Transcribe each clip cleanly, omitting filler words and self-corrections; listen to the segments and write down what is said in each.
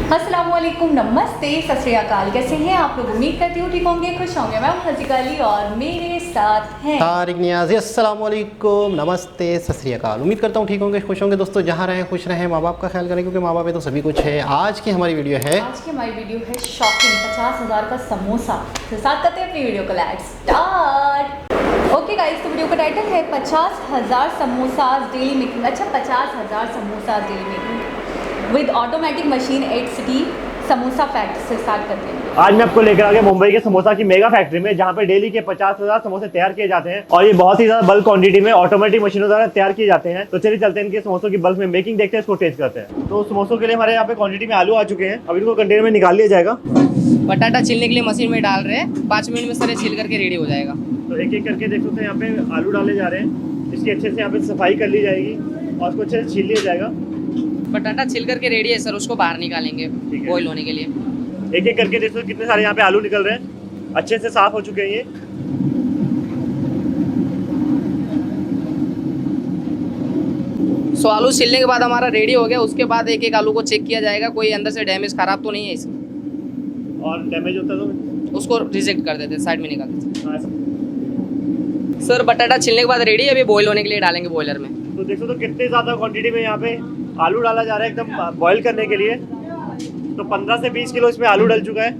अस्सलामुअलैकुम, नमस्ते, सत श्री अकाल। कैसे हैं आप लोग? उम्मीद करती हूँ ठीक होंगे, खुश होंगे। मैं हजीका अली और मेरे साथ हैं तारिक नियाज़ी। अस्सलामुअलैकुम, नमस्ते, सत श्री अकाल। उम्मीद करता हूँ ठीक होंगे, खुश होंगे। दोस्तों जहाँ रहें खुश रहें, माँ बाप का ख्याल करें क्योंकि माँ बाप है तो सभी कुछ है। आज की हमारी वीडियो है शॉकिंग 50,000 का समोसा। तो साथ करते हैं अपनी वीडियो को, लेट्स स्टार्ट। ओके गाइस, तो वीडियो का टाइटल है 50,000 समोसा डेली मेकिंग। अच्छा, 50,000 samosa daily making with automatic machine 8 city samosa factory से स्टार्ट करते हैं। आज मैं आपको लेकर आ गया मुंबई के समोसा की मेगा फैक्ट्री में, जहाँ पे डेली के 50,000 समोसे तैयार किए जाते हैं और ये बहुत ही ज्यादा बल्क क्वांटिटी में ऑटोमेटिक मशीनों द्वारा तैयार किए जाते हैं। तो चलिए चलते हैं इनके समोसों की बल्क में मेकिंग देखते हैं, इसको टेस्ट करते हैं। तो समोसों के लिए हमारे यहाँ पे क्वांटिटी में आलू आ चुके हैं, अब इनको कंटेनर में निकाल लिया जाएगा। बटाटा छिलने के लिए मशीन में डाल रहे हैं, 5 मिनट में सारे छिल करके रेडी हो जाएगा। तो एक एक करके देख सकते हैं, यहाँ पे आलू डाले जा रहे हैं। इसकी अच्छे से यहाँ पे सफाई कर ली जाएगी और उसको अच्छे से छील लिया जाएगा। बटाटा छिल करके रेडी है सर, उसको बाहर निकालेंगे बॉईल होने के लिए। एक एक करके देखो कितने सारे यहाँ पे आलू निकल रहे हैं, अच्छे से साफ हो चुके हैं ये। सो आलू छिलने के बाद हमारा रेडी हो गया। उसके बाद एक एक आलू को चेक किया जाएगा, कोई अंदर से डैमेज खराब तो नहीं है इसका। और डैमेज होता तो उसको रिजेक्ट कर देते, साइड में निकाल देते। हाँ, सर बटाटा छिलने के बाद रेडी है, अभी बॉईल होने के लिए डालेंगे बॉयलर में। तो देखो तो कितने ज़्यादा क्वांटिटी में यहाँ पे आलू डाला जा रहा है एकदम बॉईल करने के लिए। तो 15 से 20 किलो इसमें आलू डल चुका है।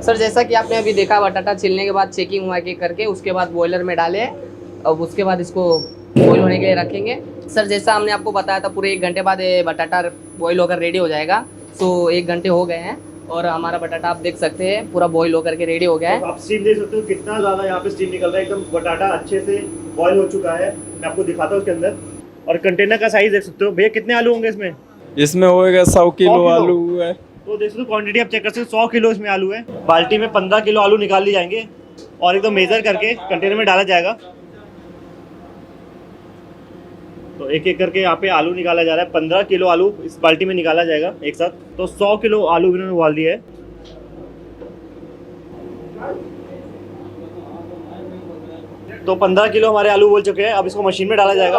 सर जैसा कि आपने अभी देखा, बटाटा छिलने के बाद चेकिंग वाकिंग करके उसके बाद बॉयलर में डाले। अब उसके बाद इसको बॉईल होने के लिए रखेंगे। सर जैसा हमने आपको बताया था, पूरे 1 घंटे बाद ये बटाटा बॉईल होकर रेडी हो जाएगा। सो 1 घंटे हो गए हैं और हमारा बटाटा आप देख सकते हैं पूरा बॉईल होकर के रेडी हो गया है। तो आप स्टीम देख सकते हो कितना ज़्यादा यहाँ पे स्टीम निकल रहा है, एकदम बटाटा अच्छे से बॉईल हो चुका है। मैं आपको दिखाता हूँ उसके अंदर। और कंटेनर का साइज देख सकते हो भैया, कितने आलू होंगे इसमें? इसमें होएगा 100 किलो आलू है। तो देख सकते हो क्वांटिटी आप चेक कर सकते हो, 100 किलो इसमें आलू है। बाल्टी में 15 किलो आलू निकाल लिए जाएंगे और एकदम मेजर करके कंटेनर में डाला जाएगा। तो एक एक करके यहाँ पे आलू निकाला जा रहा है। 15 किलो आलू इस बाल्टी में निकाला जाएगा एक साथ। तो 100 किलो आलू इन्होंने उबाल दिया है। तो 15 किलो हमारे आलू उबल चुके हैं, अब इसको मशीन में डाला जाएगा।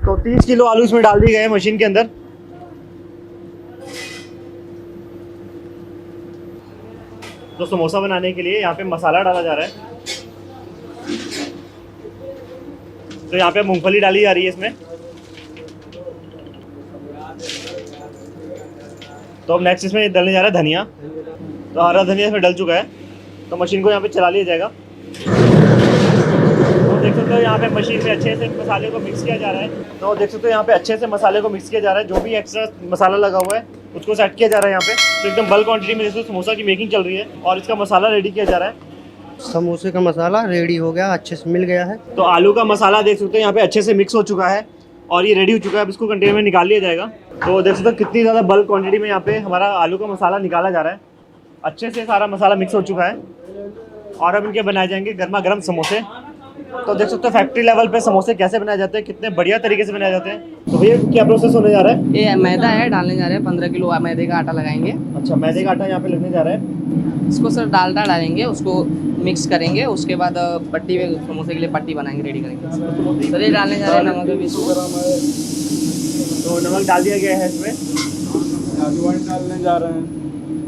तो 30 किलो आलू इसमें डाल दिए गए हैं मशीन के अंदर। तो समोसा बनाने के लिए यहाँ पे मसाला डाला जा रहा है। तो यहाँ पे मूंगफली डाली जा रही है इसमें। तो अब नेक्स्ट इसमें डलने जा रहा है धनिया। तो हरा धनिया इसमें डल चुका है, तो मशीन को यहाँ पे चला लिया जाएगा। तो देख सकते हो यहाँ पे मशीन में अच्छे से मसाले को मिक्स किया जा रहा है। तो देख सकते हो यहाँ पे अच्छे से मसाले को मिक्स किया जा रहा है। जो भी एक्स्ट्रा मसाला लगा हुआ है उसको सेट किया जा रहा है यहाँ पे। तो एकदम बल्क क्वांटिटी में जैसे समोसा की मेकिंग चल रही है और इसका मसाला रेडी किया जा रहा है। समोसे का मसाला रेडी हो गया, अच्छे से मिल गया है। तो आलू का मसाला देख सकते हो यहाँ पे अच्छे से मिक्स हो चुका है और ये रेडी हो चुका है। अब इसको कंटेनर में निकाल लिया जाएगा। तो देख सकते हो कितनी ज़्यादा बल्क क्वांटिटी में यहाँ पे हमारा आलू का मसाला निकाला जा रहा है। अच्छे से सारा मसाला मिक्स हो चुका है और अब इनके बनाए जाएंगे गर्मा गर्म समोसे। तो देख सकते हो फैक्ट्री लेवल पे समोसे कैसे बनाए जाते हैं, कितने बढ़िया तरीके से बनाए जाते हैं। तो भैया क्या प्रोसेस होने जा रहा है? ये मैदा है, डालने जा रहे हैं। 15 किलो मैदे का आटा लगाएंगे। अच्छा, मैदे का आटा यहाँ पे लगने जा रहा है। इसको सर डालडा डालेंगे, उसको मिक्स करेंगे। उसके बाद पट्टी में समोसे के लिए पट्टी बनाएंगे, रेडी करेंगे। सर ये डालने जा रहे हैं नमक भी। तो नमक डाल दिया गया है इसमें। अजवाइन डालने जा रहे हैं।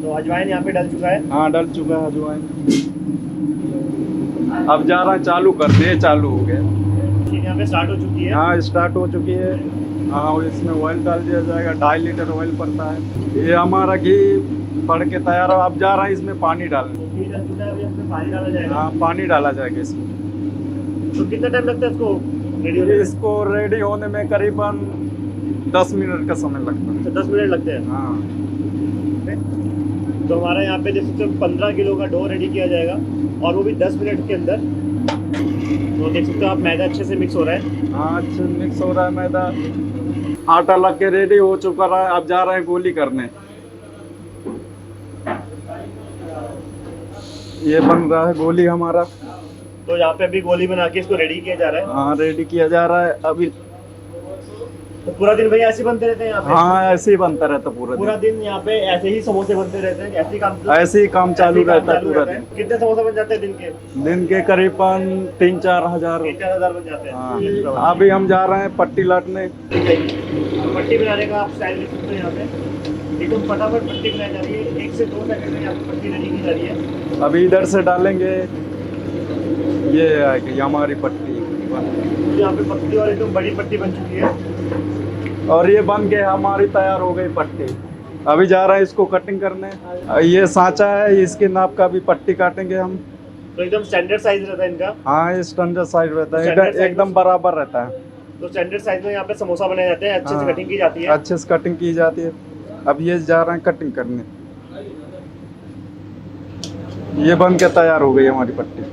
तो अजवाइन यहाँ पे डल चुका है। हाँ डल चुका है अजवाइन। अब जा रहा है, चालू कर दिए, चालू हो गया। यहाँ पे स्टार्ट हो चुकी है। हाँ स्टार्ट हो चुकी है। हाँ और इसमें ऑयल डाल दिया जाएगा। 2.5 लीटर ऑयल पड़ता है। ये हमारा घी पड़ के तैयार है। अब जा रहा है इसमें पानी डालने। पानी डाला जाएगा। हाँ पानी डाला जाएगा इसमें। तो कितना टाइम लगता है इसको रेडी होने में? इसको रेडी होने में करीबन 10 मिनट का समय लगता है। 10 मिनट लगते हैं। हाँ तो हमारा यहाँ पे जैसे 15 किलो का डो रेडी किया जाएगा और वो भी 10 मिनट के अंदर। तो देख सकते हो आप, मैदा अच्छे से मिक्स हो रहा है। हाँ अच्छे मिक्स हो रहा है मैदा। आटा लग के रेडी हो चुका है। अब जा रहे हैं गोली करने। ये बन रहा है गोली हमारा। तो यहाँ पे अभी गोली बना के इसको रेडी किया जा रहा है। हाँ रेडी किया जा रहा है। अभी तो पूरा दिन भैया ऐसे बनते रहते हैं यहाँ पे? हाँ, ऐसे ही बनता रहता पूरा पूरा दिन। दिन यहाँ पे ऐसे ही समोसे बनते रहते हैं, ऐसे ही काम ऐसे ही काम चालू रहता है पूरा दिन। कितने समोसे बन जाते हैं दिन के? दिन के करीबन 3-4 हजार। 3-4 हजार बन जाते हैं। हाँ, अभी हम जा रहे हैं पट्टी लाटने। पट्टी बनाने का आप स्टाइल देख सकते हैं यहाँ पे, एकदम फटाफट पट्टी बनाई जा रही है, 1 से 2 सेकंड में यहाँ पे पट्टी रेडी की जा रही है। अभी इधर से डालेंगे, ये आएगी हमारी पट्टी। यहाँ पे पतली और एकदम बड़ी पट्टी बन चुकी है। और ये बन के हमारी तैयार हो गई पट्टी। अभी जा रहे हैं इसको कटिंग करने। ये सांचा है, इसके नाप का भी पट्टी काटेंगे हम। तो एकदम स्टैंडर्ड साइज रहता है इनका। हाँ, ये स्टैंडर्ड साइज रहता है, स्टैंडर्ड साइज एकदम बराबर रहता है। तो स्टैंडर्ड साइज में यहाँ पे समोसा बनाए जाते हैं, अच्छे से हाँ, कटिंग की जाती है। अच्छे से कटिंग की जाती है। अब ये जा रहे हैं कटिंग करने। ये बन के तैयार हो गई हमारी पट्टी।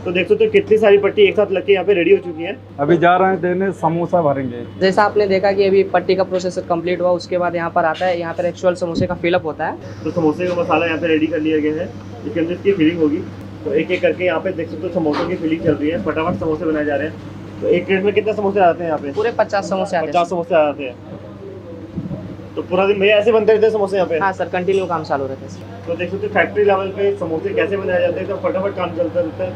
तो देख सकते हो कितनी सारी पट्टी एक साथ लग के यहाँ पे रेडी हो चुकी है। अभी जा रहे हैं देने, समोसा भरेंगे। जैसा आपने देखा कि अभी पट्टी का प्रोसेस कंप्लीट हुआ, उसके बाद यहाँ पर आता है, यहाँ पर एक्चुअल समोसे का फिलअप होता है। तो समोसे का मसाला यहाँ पे रेडी कर लिया गया है, इसके अंदर इसकी फिलिंग होगी। तो एक एक करके यहाँ पे देख सकते हो समोसों की फिलिंग चल रही है, फटाफट समोसे बनाए जा रहे हैं। तो एक प्लेट में कितने समोसे आते हैं यहाँ पे? पूरे 50 समोसे आते 50 हैं। समोसे आ जाते हैं। तो पूरा दिन भैया ऐसे बनते रहते हैं समोसे यहाँ पे? हाँ सर, कंटिन्यू काम चालू रहता है। तो देख सकते हो फैक्ट्री लेवल पे समोसे कैसे बनाए जाते हैं, तो फटाफट काम चलता रहता है।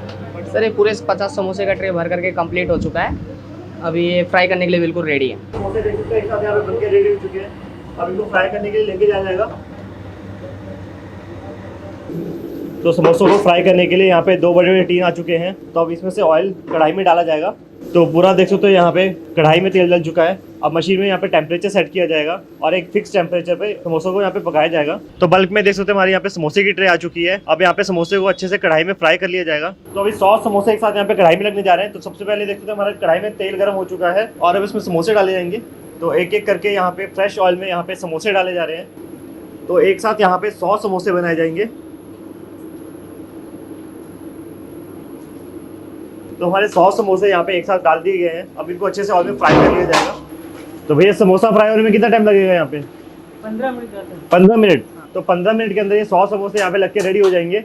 सर ये पूरे 50 समोसे का ट्रे भर करके कंप्लीट हो चुका है। अभी ये फ्राई करने के लिए बिल्कुल रेडी है। समोसे देख सकते हैं एक साथ यहाँ पे बनके रेडी हो चुके हैं। अब इनको फ्राई करने के लिए लेके जाया जाएगा। तो समोसों को फ्राई करने के लिए यहाँ पे 2 बड़े बड़े टीन आ चुके हैं। तो अब इसमें से ऑयल कढ़ाई में डाला जाएगा। तो पूरा देख सकते हो यहाँ पे कढ़ाई में तेल डल चुका है। अब मशीन में यहाँ पे टेम्परेचर सेट किया जाएगा और एक फिक्स टेम्परेचर पे समोसों को यहाँ पे पकाया जाएगा। तो बल्क में देख सकते हो हमारे यहाँ पे समोसे की ट्रे आ चुकी है। अब यहाँ पे समोसे को अच्छे से कढ़ाई में फ्राई कर लिया जाएगा। तो अभी 100 समोसे एक साथ यहाँ पे कढ़ाई में लगने जा रहे हैं। तो सबसे पहले देख सकते हो हमारे कढ़ाई में तेल गर्म हो चुका है और अब इसमें समोसे डाले जाएंगे। तो एक एक करके यहाँ पे फ्रेश ऑयल में यहाँ पे समोसे डाले जा रहे हैं। तो एक साथ यहाँ पे 100 समोसे बनाए जाएंगे। तो हमारे 100 समोसे यहाँ पे एक साथ डाल दिए गए हैं। अब इनको अच्छे से ऑयल में फ्राई कर लिया जाएगा। तो भैया समोसा फ्राई होने में कितना टाइम लगेगा यहाँ पे? 15 मिनट जाते हैं। 15 मिनट। तो 15 मिनट के अंदर ये 100 समोसे यहाँ पे लग के रेडी हो जाएंगे।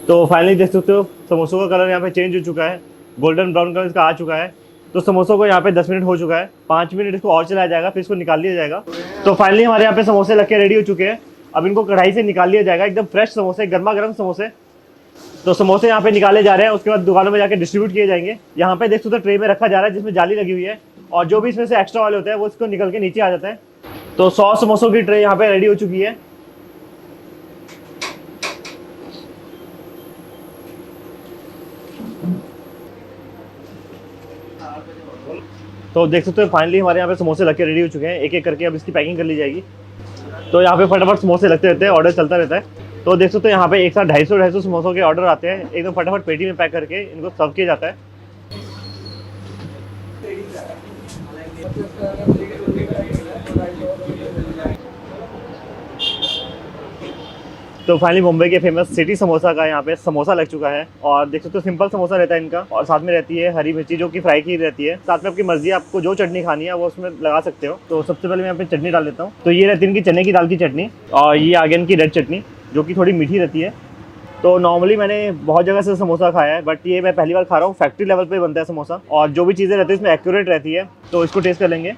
तो फाइनली देख सकते हो समोसों का कलर यहाँ पे चेंज हो चुका है, गोल्डन ब्राउन कलर इसका आ चुका है। तो समोसों को यहाँ पे 10 मिनट हो चुका है, 5 मिनट इसको और चलाया जाएगा, फिर इसको निकाल लिया जाएगा। तो फाइनली हमारे यहाँ पे समोसे लग के रेडी हो चुके हैं। अब इनको कढ़ाई से निकाल लिया जाएगा, एकदम फ्रेश समोसे, गर्मा गर्म समोसे। तो समोसे यहाँ पे निकाले जा रहे हैं, उसके बाद दुकानों में जाके डिस्ट्रीब्यूट किए जाएंगे। यहाँ पे देख सकते हो ट्रे में रखा जा रहा है जिसमें जाली लगी हुई है, और जो भी इसमें से एक्स्ट्रा ऑयल होता है वो इसको निकल के नीचे आ जाता है। तो 100 समोसों की ट्रे यहाँ पे रेडी हो चुकी है। तो देख सकते हो फाइनली हमारे यहाँ पे समोसे लग के रेडी हो चुके हैं। एक एक करके अब इसकी पैकिंग कर ली जाएगी। तो यहाँ पे फटाफट समोसे लगते रहते हैं, ऑर्डर चलता रहता है। तो देख सकते हो यहाँ पे एक साथ 250 समोसों के ऑर्डर आते हैं। एकदम फटाफट पेटी में पैक करके इनको सर्व किया जाता है। तो फाइनली मुंबई के फेमस सिटी समोसा का यहाँ पे समोसा लग चुका है। और देख सकते हो सिंपल समोसा रहता है इनका, और साथ में रहती है हरी मिर्ची जो कि फ्राई की रहती है। साथ में आपकी मर्जी, आपको जो चटनी खानी है वो उसमें लगा सकते हो। तो सबसे पहले मैं यहाँ पे चटनी डाल लेता हूँ। तो ये रहती है इनकी चने की दाल की चटनी, और ये आगे इनकी रेड चटनी जो कि थोड़ी मीठी रहती है। तो नॉर्मली मैंने बहुत जगह से समोसा खाया है, बट ये मैं पहली बार खा रहा हूँ। फैक्ट्री लेवल पे बनता है समोसा, और जो भी चीज़ें रहती है इसमें एक्यूरेट रहती है। तो इसको टेस्ट कर लेंगे।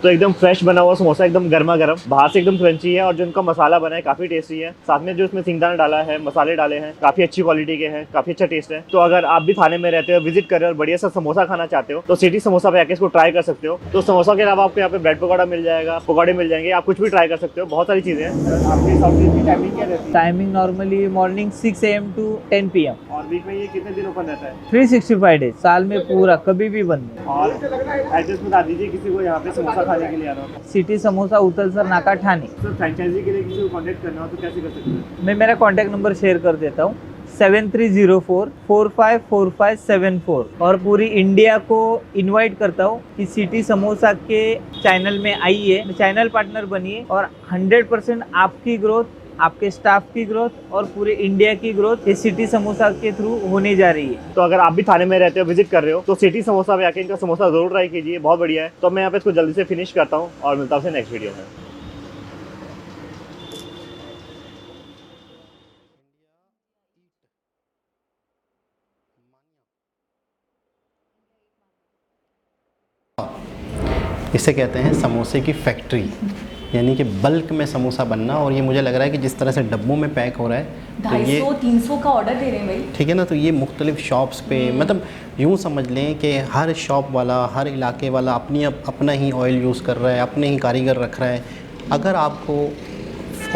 तो एकदम फ्रेश बना हुआ समोसा, एकदम गर्मा गर्म, बाहर से एकदम क्रंची है, और जो इनका मसाला बना है काफ़ी टेस्टी है। साथ में जो इसमें सिंगदाना डाला है, मसाले डाले हैं, काफ़ी अच्छी क्वालिटी के हैं, काफ़ी अच्छा टेस्ट है। तो अगर आप भी थाने में रहते हो, विजिट कर रहे हो और बढ़िया सा समोसा खाना चाहते हो, तो सिटी समोसा पे आके इसको ट्राई कर सकते हो। तो समोसा के अलावा आपको यहाँ पे ब्रेड पकौड़ा मिल जाएगा, पकौड़े मिल जाएंगे, आप कुछ भी ट्राई कर सकते हो। बहुत सारी चीज़ें हैं। आपके हिसाब से इसकी टाइमिंग क्या रहती है? Timing normally morning 6 AM to 10 PM। और वीक में ये कितने दिन ओपन रहता है? 365 डेज, साल में पूरा कभी भी बंद। और एड्रेस बता दीजिए किसी को यहाँ पे समोसा खाने के लिए आना हो। सिटी समोसा उतलसर नाका ठाणे। सर फ्रेंचाइजी के लिए किसी को कॉन्टेक्ट करना हो तो कैसे कर सकते हैं? मैं मेरा कॉन्टैक्ट नंबर शेयर कर देता हूँ, 7304454574। और पूरी इंडिया को इनवाइट करता हूँ कि सिटी समोसा के चैनल में आइए, चैनल पार्टनर बनिए, और 100% आपकी ग्रोथ, आपके स्टाफ की ग्रोथ और पूरे इंडिया की ग्रोथ इस सिटी समोसा के थ्रू होने जा रही है। तो अगर आप भी थाने में रहते हो, विजिट कर रहे हो, तो सिटी समोसा पे आके इनका समोसा जरूर ट्राई कीजिए, बहुत बढ़िया है। तो मैं यहाँ पे इसको जल्दी से फिनिश करता हूँ और मिलता हूँ नेक्स्ट वीडियो में। इसे कहते हैं समोसे की फैक्ट्री, यानी कि बल्क में समोसा बनना। और ये मुझे लग रहा है कि जिस तरह से डब्बों में पैक हो रहा है, तो ये 250-300 का ऑर्डर दे रहे हैं भाई। ठीक है ना। तो ये मुख्तलिफ शॉप्स पे, मतलब यूँ समझ लें कि हर शॉप वाला, हर इलाके वाला अपना ही ऑयल यूज़ कर रहा है, अपने ही कारीगर रख रहा है। अगर आपको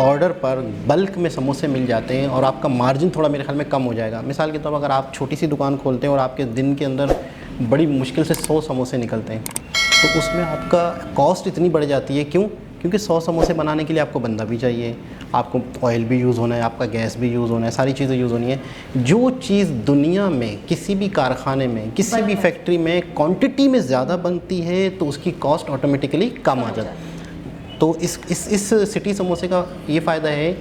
ऑर्डर पर बल्क में समोसे मिल जाते हैं और आपका मार्जिन थोड़ा मेरे ख्याल में कम हो जाएगा। मिसाल के तौर पर अगर आप छोटी सी दुकान खोलते हैं और आपके दिन के अंदर बड़ी मुश्किल से 100 समोसे निकलते हैं, तो उसमें आपका कॉस्ट इतनी बढ़ जाती है। क्यों? क्योंकि 100 समोसे बनाने के लिए आपको बंदा भी चाहिए, आपको ऑयल भी यूज़ होना है, आपका गैस भी यूज़ होना है, सारी चीज़ें यूज़ होनी है। जो चीज़ दुनिया में किसी भी कारखाने में, किसी भी फैक्ट्री में क्वांटिटी में ज़्यादा बनती है, तो उसकी कॉस्ट ऑटोमेटिकली कम आ जाती है। तो इस सिटी समोसे का ये फ़ायदा है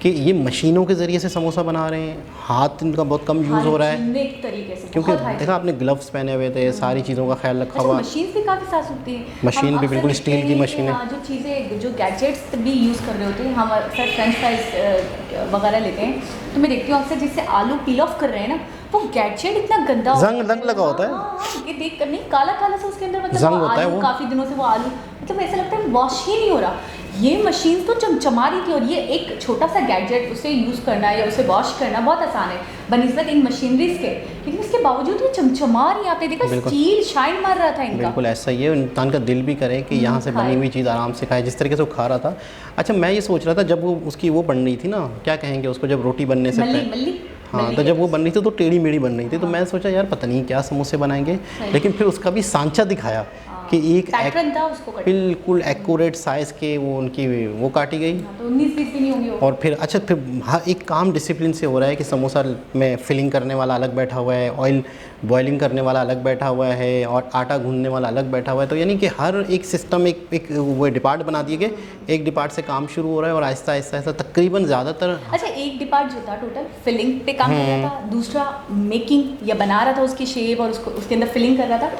कि ये मशीनों के ज़रिए से समोसा बना रहे हैं, हाथ इनका बहुत कम यूज़ हो रहा है, एक तरीके से क्योंकि बहुत high देखा आपने ग्लव्स पहने हुए थे, सारी चीज़ों का ख्याल रखा हुआ। मशीन भी काफ़ी साफ सुथरी है। मशीन हम भी अक्सर बिल्कुल देखते स्टील की हैं कि मशीन है। हाँ, जो चीज़ें, जो गैजेट्स भी यूज़ कर रहे होते हैं, हम अक्सर फ्रेंच फ्राइज वगैरह लेते हैं, तो मैं देखती हूँ अक्सर जिससे आलू पील ऑफ कर रहे हैं ना, वो गैजेट इतना गंदा जंग लगा होता है। हाँ, ये देख कर नहीं, काला काला सा उसके अंदर, मतलब जंग वो होता है आलू वो। काफ़ी दिनों से वो आलू, मतलब ऐसा लगता है वॉश ही नहीं हो रहा। ये मशीन तो चमचमा रही थी, और ये एक छोटा सा गैजेट, उसे यूज़ करना या उसे वॉश करना बहुत आसान है बनिस्बत इन मशीनरीज के, लेकिन इसके बावजूद ये चमचमा रही है। आपने देखा स्टील शाइन मार रहा था इनका। बिल्कुल ऐसा ही है, इंसान का दिल भी करे कि यहाँ से बनी हुई चीज़ आराम से खाए, जिस तरीके से वो खा रहा था। अच्छा, मैं ये सोच रहा था जब वो उसकी वो बन रही थी ना, क्या कहेंगे उसको, जब रोटी बनने से पहले, हाँ, तो जब वो बन रही थी तो टेढ़ी मेढ़ी बन रही थी, तो मैं सोचा यार पता नहीं क्या समोसे बनाएंगे, लेकिन फिर उसका भी सांचा दिखाया कि एक पैटर्न था उसको बिल्कुल एक्यूरेट साइज़ के वो उनकी वो काटी गई। तो 19-20 भी नहीं होंगे वो। और फिर अच्छा, फिर हाँ, एक काम डिसिप्लिन से हो रहा है कि समोसा में फिलिंग करने वाला अलग बैठा हुआ है, ऑयल बॉइलिंग करने वाला अलग बैठा हुआ है, और आटा गूंदने वाला अलग बैठा हुआ है। तो यानी कि हर एक सिस्टम एक वो डिपार्ट बना दिए गए, एक डिपार्ट से काम शुरू हो रहा है और आहिस्ता आहिस्ता तकरीबन ज़्यादातर। अच्छा, एक डिपार्ट जो था टोटल फिलिंग पे काम कर रहा था, दूसरा मेकिंग या बना रहा था उसकी शेप और उसको उसके अंदर फिलिंग कर रहा था,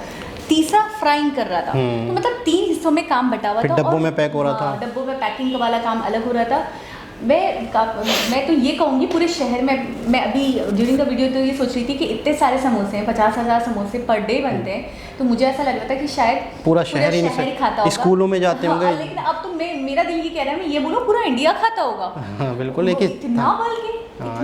तीसरा फ्राइंग कर रहा था। तो मतलब 3 हिस्सों में काम बटा हुआ था। डब्बों में पैक हो रहा था, डब्बों में पैकिंग वाला काम अलग हो रहा था। मैं तो ये कहूँगी पूरे शहर में, मैं अभी ड्यूरिंग द वीडियो तो ये सोच रही थी कि इतने सारे समोसे हैं, 50,000 समोसे पर डे बनते हैं, तो मुझे ऐसा लग रहा था कि शायद पूरा शहर ही खाता होगा, स्कूलों में जाते होंगे। लेकिन अब तो मेरा दिल ये कह रहा है, मैं ये बोलूँ पूरा इंडिया खाता होगा। हाँ बिल्कुल, लेकिन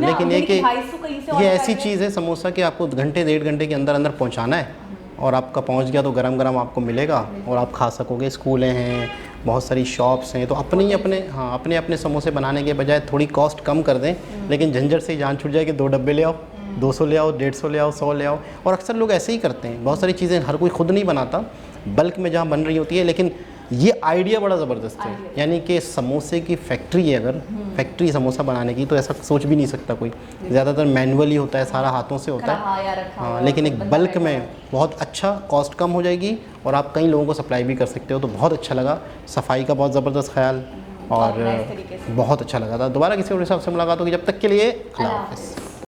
लेकिन ये ऐसी चीज़ है समोसा कि आपको घंटे 1.5 घंटे के अंदर अंदर पहुँचाना है, और आपका पहुंच गया तो गरम गरम आपको मिलेगा और आप खा सकोगे। स्कूलें हैं, बहुत सारी शॉप्स हैं, तो अपने अपने समोसे बनाने के बजाय थोड़ी कॉस्ट कम कर दें, लेकिन झंझट से ही जान छूट जाए कि 2 डब्बे ले आओ, 200 ले आओ, 150 ले आओ, 100 ले आओ। और अक्सर लोग ऐसे ही करते हैं, बहुत सारी चीज़ें हर कोई खुद नहीं बनाता, बल्क में जहाँ बन रही होती है। लेकिन ये आइडिया बड़ा ज़बरदस्त है, यानी कि समोसे की फैक्ट्री है, अगर फैक्ट्री समोसा बनाने की, तो ऐसा सोच भी नहीं सकता कोई। ज़्यादातर मैनुअली होता है, सारा हाथों से होता है। हाँ, लेकिन एक बल्क में बहुत अच्छा, कॉस्ट कम हो जाएगी और आप कई लोगों को सप्लाई भी कर सकते हो। तो बहुत अच्छा लगा, सफाई का बहुत ज़बरदस्त ख्याल, और बहुत अच्छा लगा था। दोबारा किसी और हिसाब से मुलाकात होगी, जब तक के लिए अल्लाह हाफ़िज़।